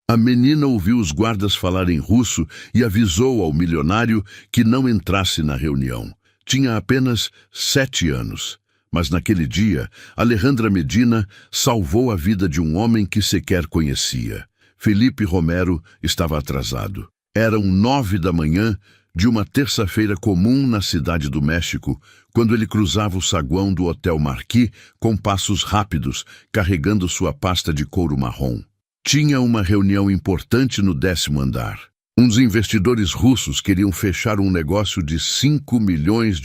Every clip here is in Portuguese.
A menina ouviu os guardas falarem russo e avisou ao milionário que não entrasse na reunião. Tinha apenas 7 anos. Mas naquele dia, Alejandra Medina salvou a vida de um homem que sequer conhecia. Felipe Romero estava atrasado. Eram 9 da manhã de uma terça-feira comum na cidade do México, quando ele cruzava o saguão do Hotel Marquis com passos rápidos, carregando sua pasta de couro marrom. Tinha uma reunião importante no 10º andar. Uns investidores russos queriam fechar um negócio de $5 milhões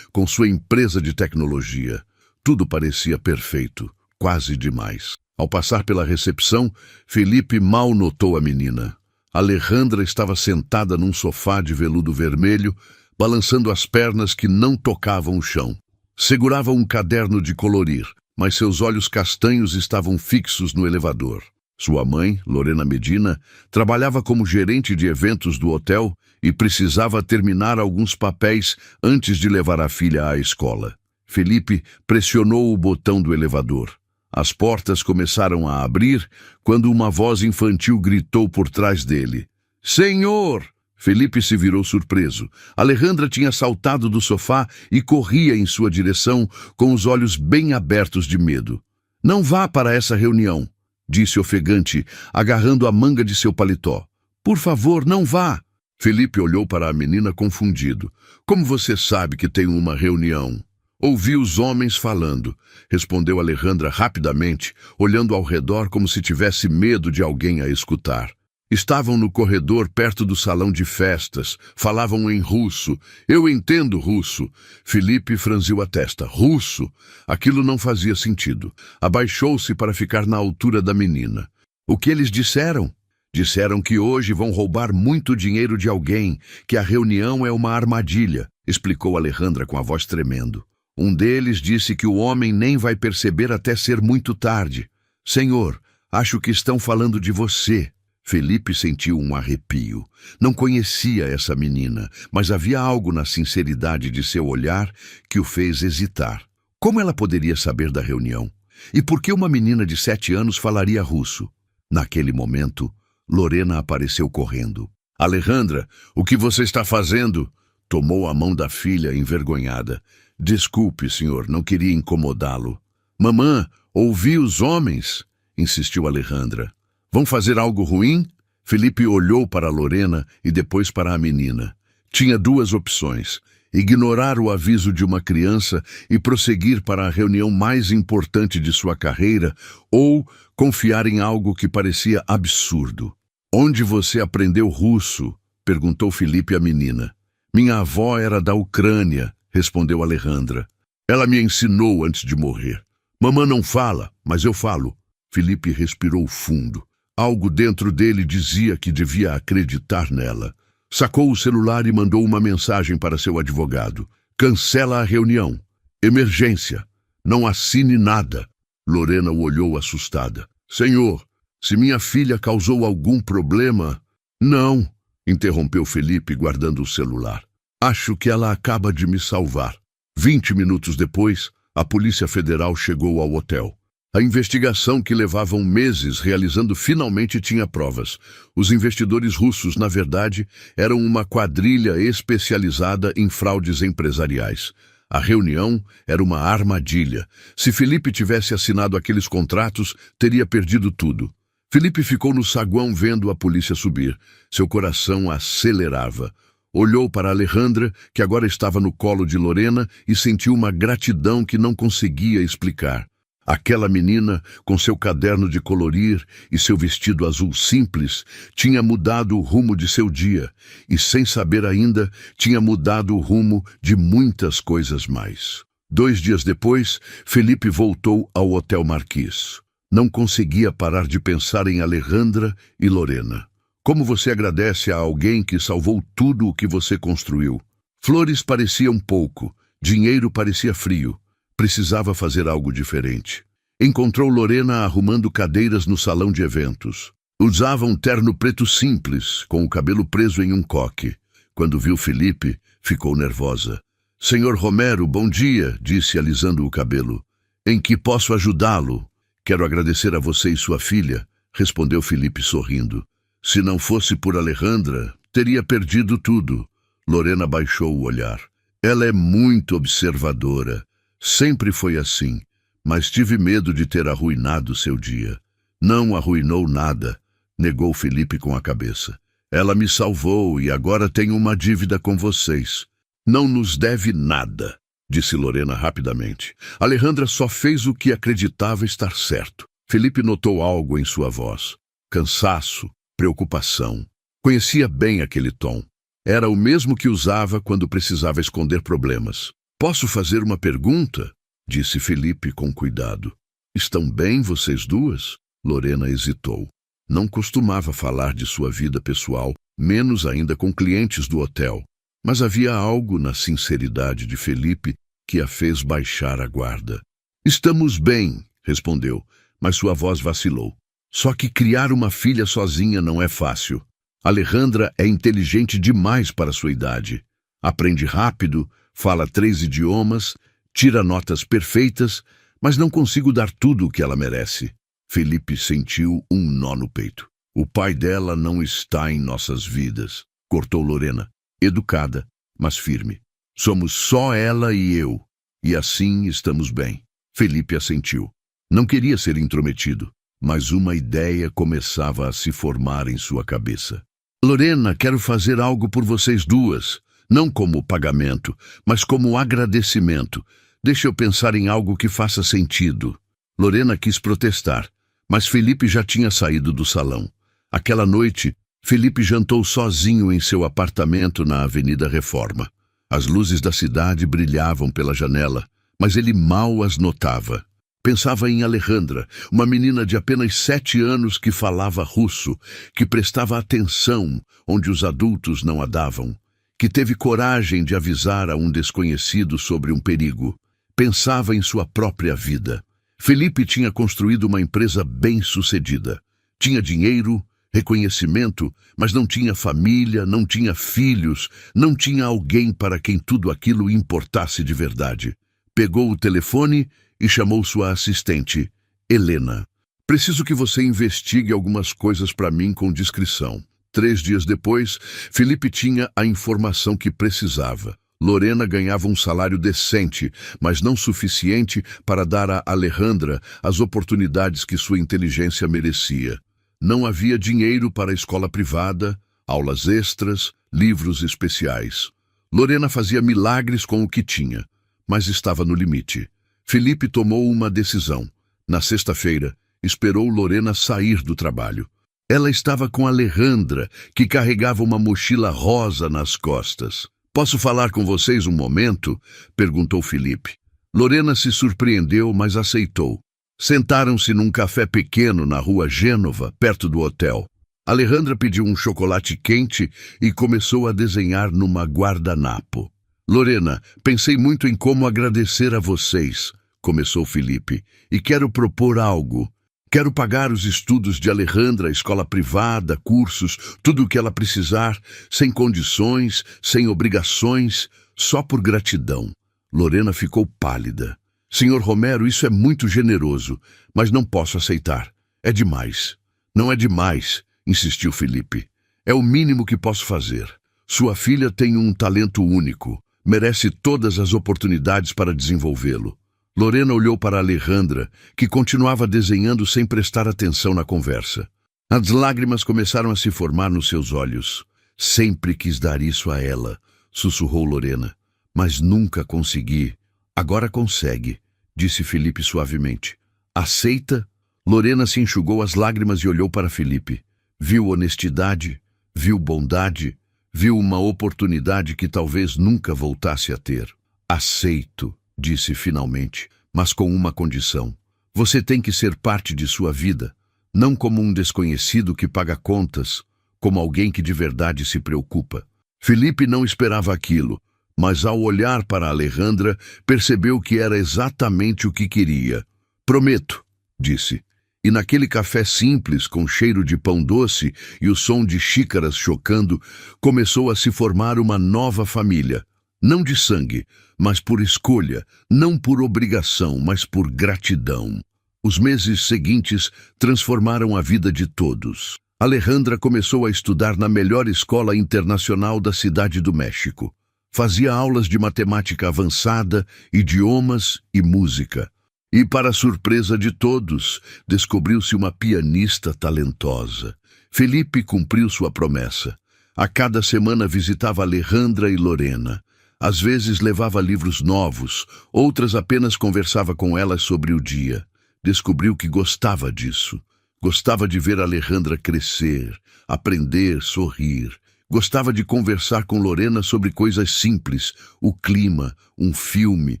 com sua empresa de tecnologia. Tudo parecia perfeito, quase demais. Ao passar pela recepção, Felipe mal notou a menina. Alejandra estava sentada num sofá de veludo vermelho, balançando as pernas que não tocavam o chão. Segurava um caderno de colorir, mas seus olhos castanhos estavam fixos no elevador. Sua mãe, Lorena Medina, trabalhava como gerente de eventos do hotel e precisava terminar alguns papéis antes de levar a filha à escola. Felipe pressionou o botão do elevador. As portas começaram a abrir quando uma voz infantil gritou por trás dele. "Senhor!" Felipe se virou surpreso. Alejandra tinha saltado do sofá e corria em sua direção com os olhos bem abertos de medo. "Não vá para essa reunião", disse ofegante, agarrando a manga de seu paletó. "Por favor, não vá." Felipe olhou para a menina confundido. "Como você sabe que tenho uma reunião?" "Ouvi os homens falando", respondeu Alejandra rapidamente, olhando ao redor como se tivesse medo de alguém a escutar. Estavam no corredor perto do salão de festas. Falavam em russo. "Eu entendo russo." Felipe franziu a testa. Russo? Aquilo não fazia sentido. Abaixou-se para ficar na altura da menina. "O que eles disseram?" "Disseram que hoje vão roubar muito dinheiro de alguém, que a reunião é uma armadilha", explicou Alejandra com a voz tremendo. "Um deles disse que o homem nem vai perceber até ser muito tarde." "Senhor, acho que estão falando de você." Felipe sentiu um arrepio. Não conhecia essa menina, mas havia algo na sinceridade de seu olhar que o fez hesitar. Como ela poderia saber da reunião? E por que uma menina de 7 anos falaria russo? Naquele momento, Lorena apareceu correndo. "Alejandra, o que você está fazendo?" Tomou a mão da filha, envergonhada. "Desculpe, senhor, não queria incomodá-lo." "Mamã, ouvi os homens", insistiu Alejandra. "Vão fazer algo ruim?" Felipe olhou para Lorena e depois para a menina. Tinha 2 opções: ignorar o aviso de uma criança e prosseguir para a reunião mais importante de sua carreira, ou confiar em algo que parecia absurdo. "Onde você aprendeu russo?" perguntou Felipe à menina. "Minha avó era da Ucrânia", respondeu Alejandra. "Ela me ensinou antes de morrer." "Mamã não fala, mas eu falo." Felipe respirou fundo. Algo dentro dele dizia que devia acreditar nela. Sacou o celular e mandou uma mensagem para seu advogado. "Cancela a reunião. Emergência. Não assine nada." Lorena o olhou assustada. "Senhor, se minha filha causou algum problema..." "Não", interrompeu Felipe, guardando o celular. "Acho que ela acaba de me salvar." 20 minutos depois, a Polícia Federal chegou ao hotel. A investigação, que levava meses realizando, finalmente tinha provas. Os investidores russos, na verdade, eram uma quadrilha especializada em fraudes empresariais. A reunião era uma armadilha. Se Felipe tivesse assinado aqueles contratos, teria perdido tudo. Felipe ficou no saguão vendo a polícia subir. Seu coração acelerava. Olhou para Alejandra, que agora estava no colo de Lorena, e sentiu uma gratidão que não conseguia explicar. Aquela menina, com seu caderno de colorir e seu vestido azul simples, tinha mudado o rumo de seu dia e, sem saber ainda, tinha mudado o rumo de muitas coisas mais. 2 dias depois, Felipe voltou ao Hotel Marquis. Não conseguia parar de pensar em Alejandra e Lorena. Como você agradece a alguém que salvou tudo o que você construiu? Flores pareciam pouco, dinheiro parecia frio. Precisava fazer algo diferente. Encontrou Lorena arrumando cadeiras no salão de eventos. Usava um terno preto simples, com o cabelo preso em um coque. Quando viu Felipe, ficou nervosa. "Senhor Romero, bom dia", disse alisando o cabelo. "Em que posso ajudá-lo?" "Quero agradecer a você e sua filha", respondeu Felipe sorrindo. Se não fosse por Alejandra, teria perdido tudo. Lorena baixou o olhar. Ela é muito observadora. Sempre foi assim, mas tive medo de ter arruinado seu dia. Não arruinou nada, negou Felipe com a cabeça. Ela me salvou e agora tenho uma dívida com vocês. Não nos deve nada, disse Lorena rapidamente. Alejandra só fez o que acreditava estar certo. Felipe notou algo em sua voz. Cansaço, preocupação. Conhecia bem aquele tom. Era o mesmo que usava quando precisava esconder problemas. Posso fazer uma pergunta? Disse Felipe com cuidado. Estão bem vocês duas? Lorena hesitou. Não costumava falar de sua vida pessoal, menos ainda com clientes do hotel. Mas havia algo na sinceridade de Felipe que a fez baixar a guarda. Estamos bem, respondeu, mas sua voz vacilou. Só que criar uma filha sozinha não é fácil. Alejandra é inteligente demais para sua idade. Aprende rápido, fala 3 idiomas, tira notas perfeitas, mas não consigo dar tudo o que ela merece. Felipe sentiu um nó no peito. O pai dela não está em nossas vidas, cortou Lorena, educada, mas firme. Somos só ela e eu, e assim estamos bem. Felipe assentiu. Não queria ser intrometido, mas uma ideia começava a se formar em sua cabeça. Lorena, quero fazer algo por vocês duas, não como pagamento, mas como agradecimento. Deixa eu pensar em algo que faça sentido. Lorena quis protestar, mas Felipe já tinha saído do salão. Aquela noite, Felipe jantou sozinho em seu apartamento na Avenida Reforma. As luzes da cidade brilhavam pela janela, mas ele mal as notava. Pensava em Alejandra, uma menina de apenas 7 anos que falava russo, que prestava atenção onde os adultos não a davam, que teve coragem de avisar a um desconhecido sobre um perigo. Pensava em sua própria vida. Felipe tinha construído uma empresa bem-sucedida. Tinha dinheiro, reconhecimento, mas não tinha família, não tinha filhos, não tinha alguém para quem tudo aquilo importasse de verdade. Pegou o telefone e chamou sua assistente, Helena. Preciso que você investigue algumas coisas para mim com discrição. 3 dias depois, Felipe tinha a informação que precisava. Lorena ganhava um salário decente, mas não suficiente para dar a Alejandra as oportunidades que sua inteligência merecia. Não havia dinheiro para a escola privada, aulas extras, livros especiais. Lorena fazia milagres com o que tinha, mas estava no limite. Felipe tomou uma decisão. Na sexta-feira, esperou Lorena sair do trabalho. Ela estava com Alejandra, que carregava uma mochila rosa nas costas. Posso falar com vocês um momento? Perguntou Felipe. Lorena se surpreendeu, mas aceitou. Sentaram-se num café pequeno na rua Gênova, perto do hotel. Alejandra pediu um chocolate quente e começou a desenhar numa guardanapo. Lorena, pensei muito em como agradecer a vocês, começou Felipe, e quero propor algo. Quero pagar os estudos de Alejandra, escola privada, cursos, tudo o que ela precisar, sem condições, sem obrigações, só por gratidão. Lorena ficou pálida. Senhor Romero, isso é muito generoso, mas não posso aceitar. É demais. Não é demais, insistiu Felipe. É o mínimo que posso fazer. Sua filha tem um talento único. Merece todas as oportunidades para desenvolvê-lo. Lorena olhou para Alejandra, que continuava desenhando sem prestar atenção na conversa. As lágrimas começaram a se formar nos seus olhos. Sempre quis dar isso a ela, sussurrou Lorena. Mas nunca consegui. Agora consegue, disse Felipe suavemente. Aceita? Lorena se enxugou as lágrimas e olhou para Felipe. Viu honestidade, viu bondade, viu uma oportunidade que talvez nunca voltasse a ter. Aceito, disse finalmente, mas com uma condição. Você tem que ser parte de sua vida, não como um desconhecido que paga contas, como alguém que de verdade se preocupa. Felipe não esperava aquilo, mas ao olhar para Alejandra, percebeu que era exatamente o que queria. Prometo, disse. E naquele café simples, com cheiro de pão doce e o som de xícaras chocando, começou a se formar uma nova família. Não de sangue, mas por escolha, não por obrigação, mas por gratidão. Os meses seguintes transformaram a vida de todos. Alejandra começou a estudar na melhor escola internacional da Cidade do México. Fazia aulas de matemática avançada, idiomas e música. E, para surpresa de todos, descobriu-se uma pianista talentosa. Felipe cumpriu sua promessa. A cada semana visitava Alejandra e Lorena. Às vezes levava livros novos, outras apenas conversava com elas sobre o dia. Descobriu que gostava disso. Gostava de ver Alejandra crescer, aprender, sorrir. Gostava de conversar com Lorena sobre coisas simples, o clima, um filme,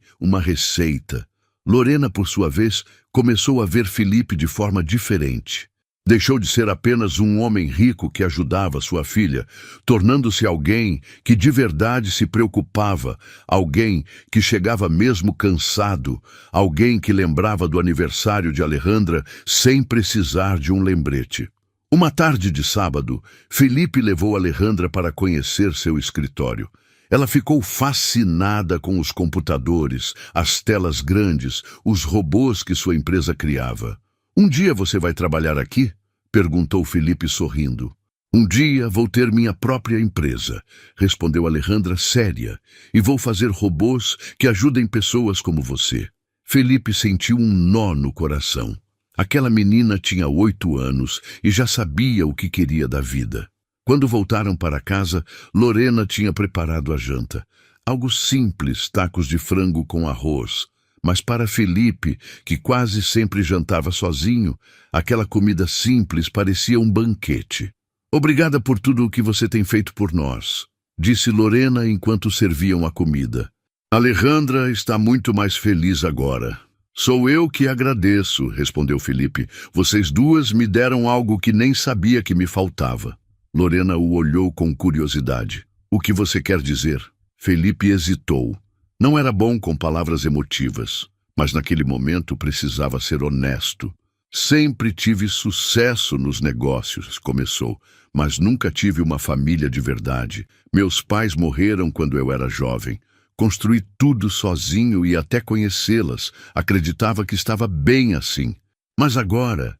uma receita. Lorena, por sua vez, começou a ver Felipe de forma diferente. Deixou de ser apenas um homem rico que ajudava sua filha, tornando-se alguém que de verdade se preocupava, alguém que chegava mesmo cansado, alguém que lembrava do aniversário de Alejandra sem precisar de um lembrete. Uma tarde de sábado, Felipe levou Alejandra para conhecer seu escritório. Ela ficou fascinada com os computadores, as telas grandes, os robôs que sua empresa criava. "Um dia você vai trabalhar aqui?" perguntou Felipe sorrindo. "Um dia vou ter minha própria empresa", respondeu Alejandra séria, "e vou fazer robôs que ajudem pessoas como você." Felipe sentiu um nó no coração. Aquela menina tinha 8 anos e já sabia o que queria da vida. Quando voltaram para casa, Lorena tinha preparado a janta. Algo simples, tacos de frango com arroz. Mas para Felipe, que quase sempre jantava sozinho, aquela comida simples parecia um banquete. "Obrigada por tudo o que você tem feito por nós", disse Lorena enquanto serviam a comida. "Alejandra está muito mais feliz agora." "Sou eu que agradeço", respondeu Felipe. "Vocês duas me deram algo que nem sabia que me faltava." Lorena o olhou com curiosidade. "O que você quer dizer?" Felipe hesitou. Não era bom com palavras emotivas, mas naquele momento precisava ser honesto. "Sempre tive sucesso nos negócios", começou, "mas nunca tive uma família de verdade. Meus pais morreram quando eu era jovem. Construí tudo sozinho e até conhecê-las, acreditava que estava bem assim. Mas agora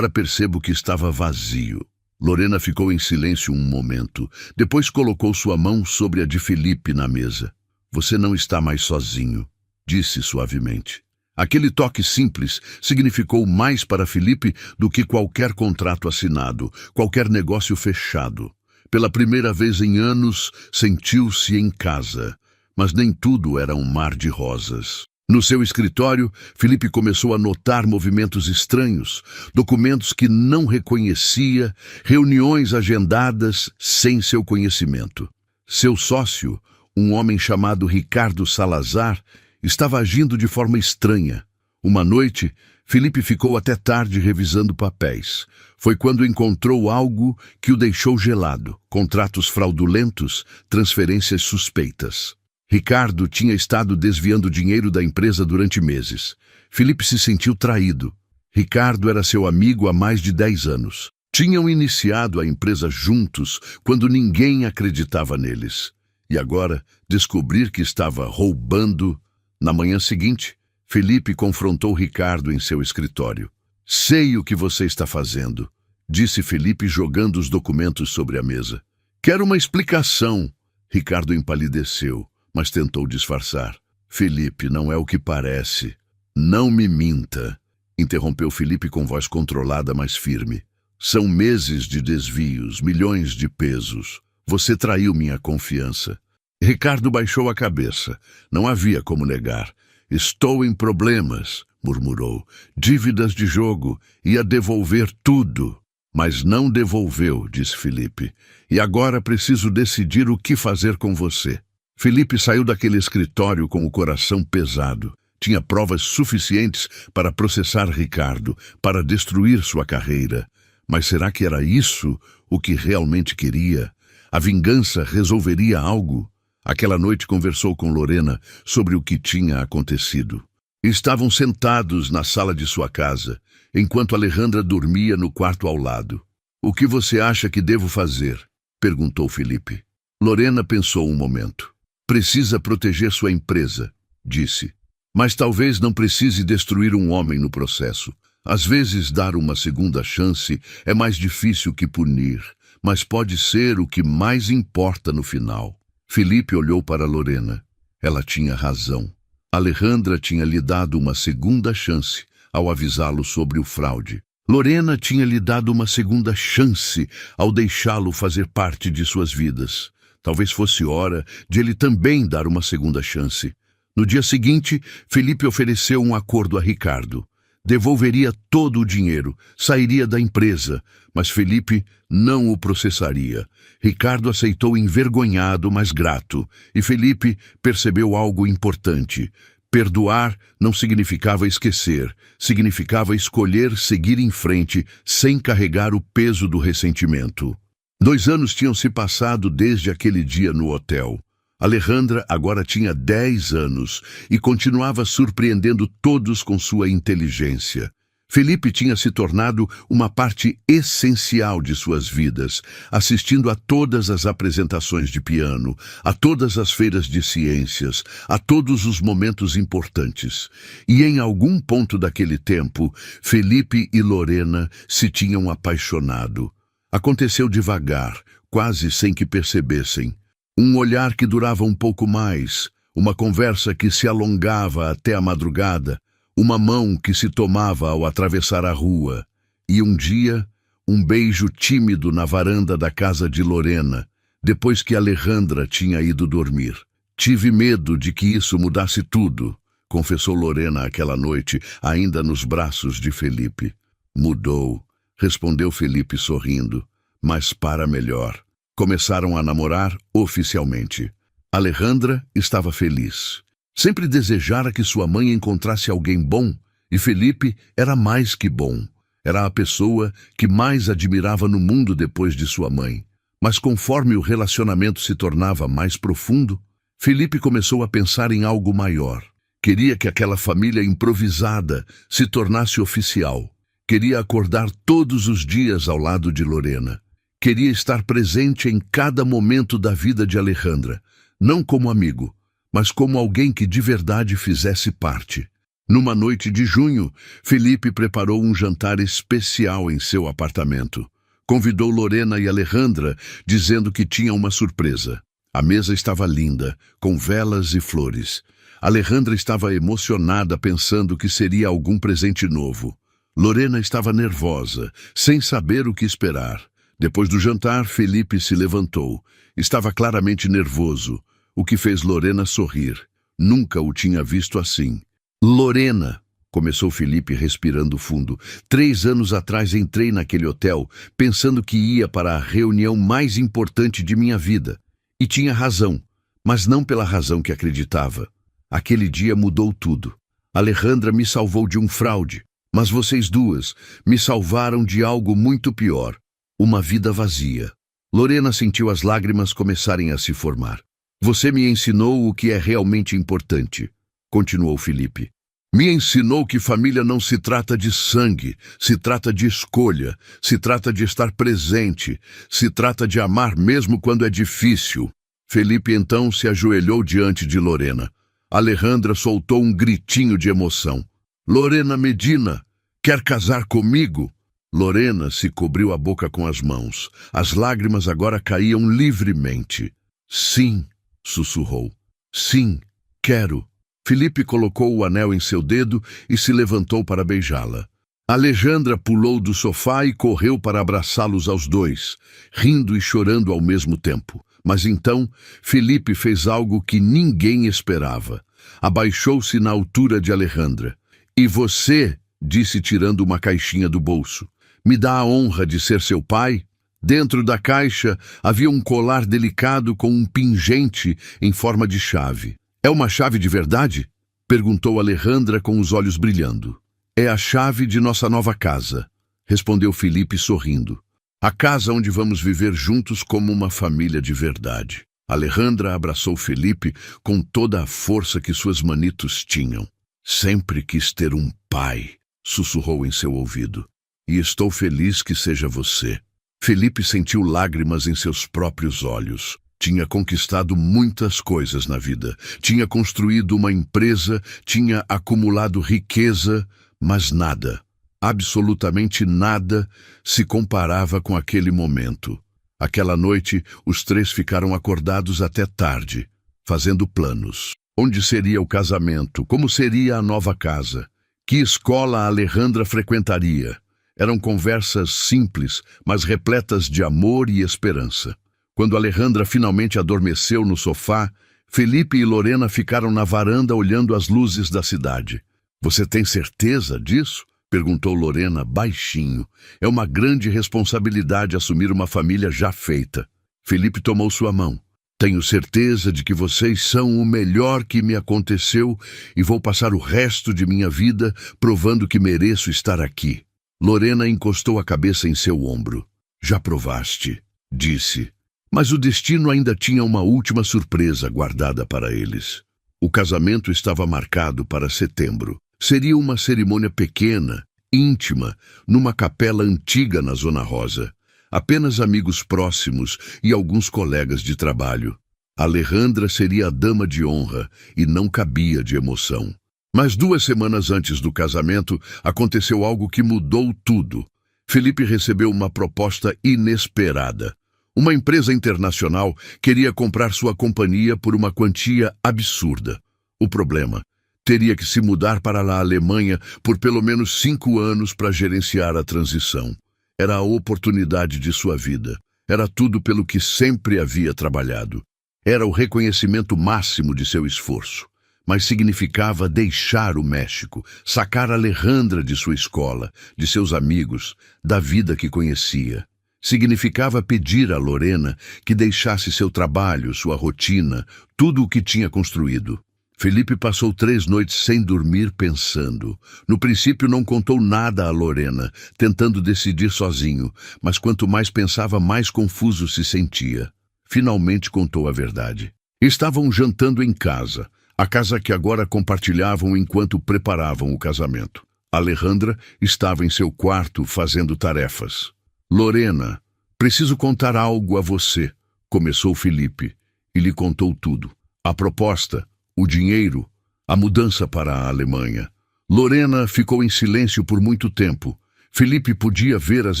percebo que estava vazio." Lorena ficou em silêncio um momento. Depois colocou sua mão sobre a de Felipe na mesa. "Você não está mais sozinho", disse suavemente. Aquele toque simples significou mais para Felipe do que qualquer contrato assinado, qualquer negócio fechado. Pela primeira vez em anos, sentiu-se em casa. Mas nem tudo era um mar de rosas. No seu escritório, Felipe começou a notar movimentos estranhos, documentos que não reconhecia, reuniões agendadas sem seu conhecimento. Seu sócio, um homem chamado Ricardo Salazar, estava agindo de forma estranha. Uma noite, Felipe ficou até tarde revisando papéis. Foi quando encontrou algo que o deixou gelado: contratos fraudulentos, transferências suspeitas. Ricardo tinha estado desviando dinheiro da empresa durante meses. Felipe se sentiu traído. Ricardo era seu amigo há mais de 10 anos. Tinham iniciado a empresa juntos quando ninguém acreditava neles. E agora, descobrir que estava roubando. Na manhã seguinte, Felipe confrontou Ricardo em seu escritório. "Sei o que você está fazendo", disse Felipe jogando os documentos sobre a mesa. "Quero uma explicação." Ricardo empalideceu, mas tentou disfarçar. "Felipe, não é o que parece." "Não me minta", interrompeu Felipe com voz controlada, mas firme. "São meses de desvios, milhões de pesos. Você traiu minha confiança." Ricardo baixou a cabeça. Não havia como negar. "Estou em problemas", murmurou. "Dívidas de jogo. Ia devolver tudo." "Mas não devolveu", disse Felipe. "E agora preciso decidir o que fazer com você." Felipe saiu daquele escritório com o coração pesado. Tinha provas suficientes para processar Ricardo, para destruir sua carreira. Mas será que era isso o que realmente queria? A vingança resolveria algo? Aquela noite conversou com Lorena sobre o que tinha acontecido. Estavam sentados na sala de sua casa, enquanto Alejandra dormia no quarto ao lado. "O que você acha que devo fazer?" perguntou Felipe. Lorena pensou um momento. "Precisa proteger sua empresa", disse. Mas talvez não precise destruir um homem no processo. Às vezes, dar uma segunda chance é mais difícil que punir, mas pode ser o que mais importa no final. Felipe olhou para Lorena. Ela tinha razão. Alejandra tinha lhe dado uma segunda chance ao avisá-lo sobre o fraude. Lorena tinha lhe dado uma segunda chance ao deixá-lo fazer parte de suas vidas. Talvez fosse hora de ele também dar uma segunda chance. No dia seguinte, Felipe ofereceu um acordo a Ricardo. Devolveria todo o dinheiro, sairia da empresa, mas Felipe não o processaria. Ricardo aceitou envergonhado, mas grato, e Felipe percebeu algo importante. Perdoar não significava esquecer, significava escolher seguir em frente sem carregar o peso do ressentimento. 2 anos tinham se passado desde aquele dia no hotel. Alejandra agora tinha 10 anos e continuava surpreendendo todos com sua inteligência. Felipe tinha se tornado uma parte essencial de suas vidas, assistindo a todas as apresentações de piano, a todas as feiras de ciências, a todos os momentos importantes. E em algum ponto daquele tempo, Felipe e Lorena se tinham apaixonado. Aconteceu devagar, quase sem que percebessem. Um olhar que durava um pouco mais, uma conversa que se alongava até a madrugada, uma mão que se tomava ao atravessar a rua, e um dia, um beijo tímido na varanda da casa de Lorena, depois que Alejandra tinha ido dormir. Tive medo de que isso mudasse tudo, confessou Lorena aquela noite, ainda nos braços de Felipe. Mudou, respondeu Felipe sorrindo, mas para melhor. Começaram a namorar oficialmente. Alejandra estava feliz. Sempre desejara que sua mãe encontrasse alguém bom, e Felipe era mais que bom. Era a pessoa que mais admirava no mundo depois de sua mãe. Mas conforme o relacionamento se tornava mais profundo, Felipe começou a pensar em algo maior. Queria que aquela família improvisada se tornasse oficial. Queria acordar todos os dias ao lado de Lorena. Queria estar presente em cada momento da vida de Alejandra, não como amigo, mas como alguém que de verdade fizesse parte. Numa noite de junho, Felipe preparou um jantar especial em seu apartamento. Convidou Lorena e Alejandra, dizendo que tinha uma surpresa. A mesa estava linda, com velas e flores. Alejandra estava emocionada, pensando que seria algum presente novo. Lorena estava nervosa, sem saber o que esperar. Depois do jantar, Felipe se levantou. Estava claramente nervoso, o que fez Lorena sorrir. Nunca o tinha visto assim. Lorena, começou Felipe respirando fundo. 3 anos atrás entrei naquele hotel, pensando que ia para a reunião mais importante de minha vida. E tinha razão, mas não pela razão que acreditava. Aquele dia mudou tudo. Alejandra me salvou de um fraude, mas vocês duas me salvaram de algo muito pior. Uma vida vazia. Lorena sentiu as lágrimas começarem a se formar. Você me ensinou o que é realmente importante, continuou Felipe. Me ensinou que família não se trata de sangue, se trata de escolha, se trata de estar presente, se trata de amar mesmo quando é difícil. Felipe então se ajoelhou diante de Lorena. Alejandra soltou um gritinho de emoção. Lorena Medina, quer casar comigo? Lorena se cobriu a boca com as mãos. As lágrimas agora caíam livremente. Sim, sussurrou. Sim, quero. Felipe colocou o anel em seu dedo e se levantou para beijá-la. Alejandra pulou do sofá e correu para abraçá-los aos dois, rindo e chorando ao mesmo tempo. Mas então, Felipe fez algo que ninguém esperava. Abaixou-se na altura de Alejandra. E você, disse tirando uma caixinha do bolso, me dá a honra de ser seu pai? Dentro da caixa havia um colar delicado com um pingente em forma de chave. É uma chave de verdade? Perguntou Alejandra com os olhos brilhando. É a chave de nossa nova casa, respondeu Felipe sorrindo. A casa onde vamos viver juntos como uma família de verdade. Alejandra abraçou Felipe com toda a força que suas manitos tinham. Sempre quis ter um pai, sussurrou em seu ouvido. E estou feliz que seja você. Felipe sentiu lágrimas em seus próprios olhos. Tinha conquistado muitas coisas na vida. Tinha construído uma empresa, tinha acumulado riqueza, mas nada, absolutamente nada, se comparava com aquele momento. Aquela noite, os três ficaram acordados até tarde, fazendo planos. Onde seria o casamento? Como seria a nova casa? Que escola a Alejandra frequentaria? Eram conversas simples, mas repletas de amor e esperança. Quando Alejandra finalmente adormeceu no sofá, Felipe e Lorena ficaram na varanda olhando as luzes da cidade. "Você tem certeza disso?" perguntou Lorena baixinho. "É uma grande responsabilidade assumir uma família já feita." Felipe tomou sua mão. "Tenho certeza de que vocês são o melhor que me aconteceu e vou passar o resto de minha vida provando que mereço estar aqui." Lorena encostou a cabeça em seu ombro. "Já provaste", disse. Mas o destino ainda tinha uma última surpresa guardada para eles. O casamento estava marcado para setembro. Seria uma cerimônia pequena, íntima, numa capela antiga na Zona Rosa. Apenas amigos próximos e alguns colegas de trabalho. Alejandra seria a dama de honra e não cabia de emoção. Mas 2 semanas antes do casamento, aconteceu algo que mudou tudo. Felipe recebeu uma proposta inesperada. Uma empresa internacional queria comprar sua companhia por uma quantia absurda. O problema: teria que se mudar para a Alemanha por pelo menos 5 anos para gerenciar a transição. Era a oportunidade de sua vida. Era tudo pelo que sempre havia trabalhado. Era o reconhecimento máximo de seu esforço. Mas significava deixar o México, sacar Alejandra de sua escola, de seus amigos, da vida que conhecia. Significava pedir a Lorena que deixasse seu trabalho, sua rotina, tudo o que tinha construído. Felipe passou 3 noites sem dormir pensando. No princípio não contou nada a Lorena, tentando decidir sozinho, mas quanto mais pensava, mais confuso se sentia. Finalmente contou a verdade. Estavam jantando em casa, a casa que agora compartilhavam enquanto preparavam o casamento. Alejandra estava em seu quarto fazendo tarefas. "Lorena, preciso contar algo a você", começou Felipe, e lhe contou tudo. A proposta, o dinheiro, a mudança para a Alemanha. Lorena ficou em silêncio por muito tempo. Felipe podia ver as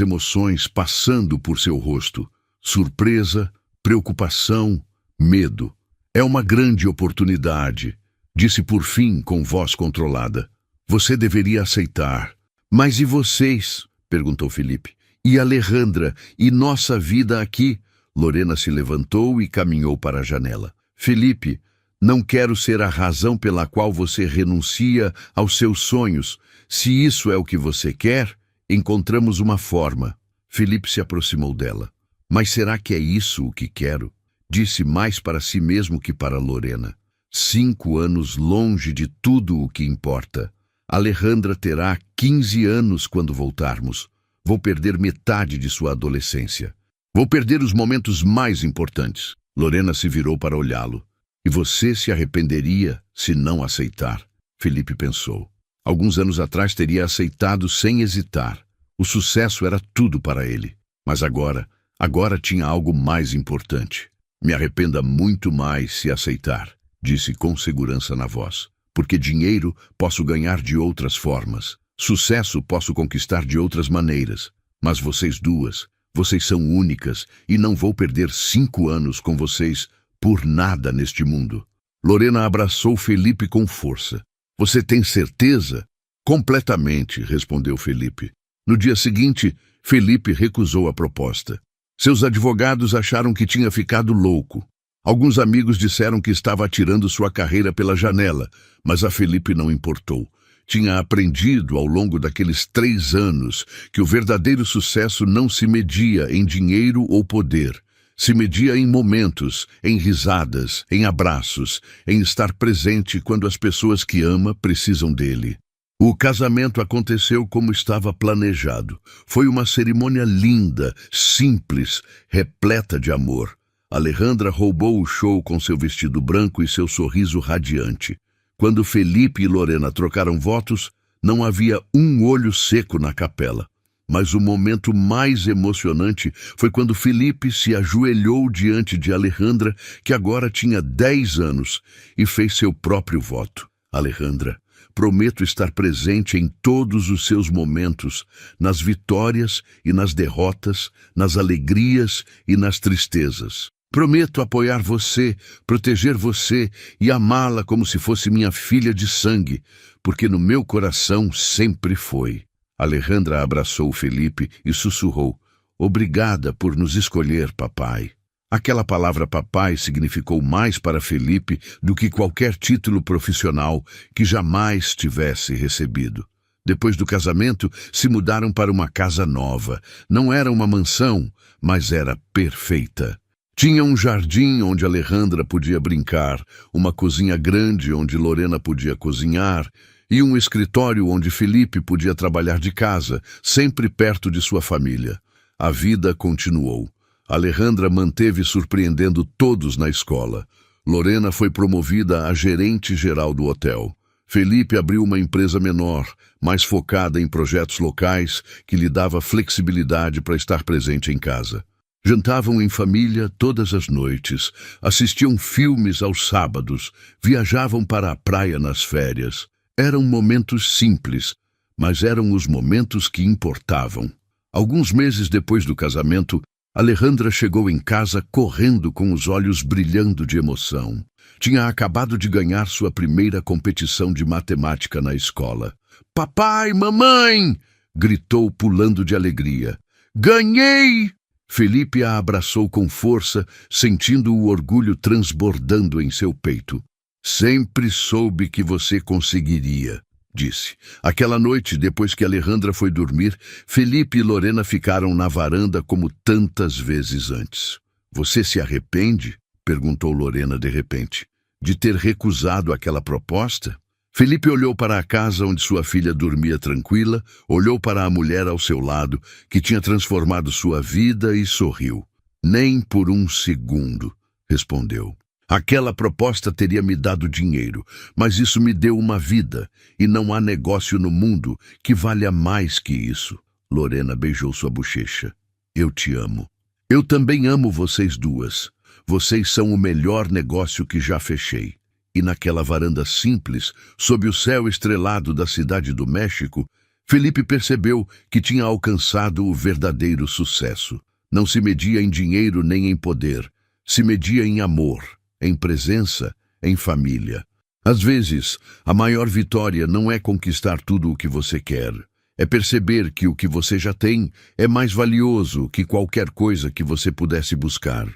emoções passando por seu rosto. Surpresa, preocupação, medo. "É uma grande oportunidade", disse por fim com voz controlada. "Você deveria aceitar." "Mas e vocês?", perguntou Felipe. "E Alejandra, e nossa vida aqui?" Lorena se levantou e caminhou para a janela. "Felipe, não quero ser a razão pela qual você renuncia aos seus sonhos. Se isso é o que você quer, encontramos uma forma." Felipe se aproximou dela. "Mas será que é isso o que quero?" Disse mais para si mesmo que para Lorena. 5 anos longe de tudo o que importa. Alejandra terá 15 anos quando voltarmos. Vou perder metade de sua adolescência. Vou perder os momentos mais importantes." Lorena se virou para olhá-lo. "E você se arrependeria se não aceitar?" Felipe pensou. Alguns anos atrás teria aceitado sem hesitar. O sucesso era tudo para ele. Mas agora tinha algo mais importante. "Me arrependa muito mais se aceitar", disse com segurança na voz. "Porque dinheiro posso ganhar de outras formas. Sucesso posso conquistar de outras maneiras. Mas vocês duas, vocês são únicas e não vou perder 5 anos com vocês por nada neste mundo." Lorena abraçou Felipe com força. "Você tem certeza?" "Completamente", respondeu Felipe. No dia seguinte, Felipe recusou a proposta. Seus advogados acharam que tinha ficado louco. Alguns amigos disseram que estava atirando sua carreira pela janela, mas a Felipe não importou. Tinha aprendido ao longo daqueles 3 anos que o verdadeiro sucesso não se media em dinheiro ou poder. Se media em momentos, em risadas, em abraços, em estar presente quando as pessoas que ama precisam dele. O casamento aconteceu como estava planejado. Foi uma cerimônia linda, simples, repleta de amor. Alejandra roubou o show com seu vestido branco e seu sorriso radiante. Quando Felipe e Lorena trocaram votos, não havia um olho seco na capela. Mas o momento mais emocionante foi quando Felipe se ajoelhou diante de Alejandra, que agora tinha 10 anos, e fez seu próprio voto. Alejandra, prometo estar presente em todos os seus momentos, nas vitórias e nas derrotas, nas alegrias e nas tristezas. Prometo apoiar você, proteger você e amá-la como se fosse minha filha de sangue, porque no meu coração sempre foi. Alejandra abraçou Felipe e sussurrou: "Obrigada por nos escolher, papai." Aquela palavra papai significou mais para Felipe do que qualquer título profissional que jamais tivesse recebido. Depois do casamento, se mudaram para uma casa nova. Não era uma mansão, mas era perfeita. Tinha um jardim onde Alejandra podia brincar, uma cozinha grande onde Lorena podia cozinhar e um escritório onde Felipe podia trabalhar de casa, sempre perto de sua família. A vida continuou. Alejandra manteve surpreendendo todos na escola. Lorena foi promovida a gerente geral do hotel. Felipe abriu uma empresa menor, mais focada em projetos locais, que lhe dava flexibilidade para estar presente em casa. Jantavam em família todas as noites, assistiam filmes aos sábados, viajavam para a praia nas férias. Eram momentos simples, mas eram os momentos que importavam. Alguns meses depois do casamento, Alejandra chegou em casa correndo com os olhos brilhando de emoção. Tinha acabado de ganhar sua primeira competição de matemática na escola. "Papai, mamãe!" gritou pulando de alegria. "Ganhei!" Felipe a abraçou com força, sentindo o orgulho transbordando em seu peito. "Sempre soube que você conseguiria", disse. Aquela noite, depois que Alejandra foi dormir, Felipe e Lorena ficaram na varanda como tantas vezes antes. "Você se arrepende?" perguntou Lorena de repente. "De ter recusado aquela proposta?" Felipe olhou para a casa onde sua filha dormia tranquila, olhou para a mulher ao seu lado, que tinha transformado sua vida e sorriu. "Nem por um segundo", respondeu. "Aquela proposta teria me dado dinheiro, mas isso me deu uma vida, e não há negócio no mundo que valha mais que isso." Lorena beijou sua bochecha. "Eu te amo." "Eu também amo vocês duas. Vocês são o melhor negócio que já fechei." E naquela varanda simples, sob o céu estrelado da cidade do México, Felipe percebeu que tinha alcançado o verdadeiro sucesso. Não se media em dinheiro nem em poder, se media em amor, em presença, em família. Às vezes, a maior vitória não é conquistar tudo o que você quer. É perceber que o que você já tem é mais valioso que qualquer coisa que você pudesse buscar.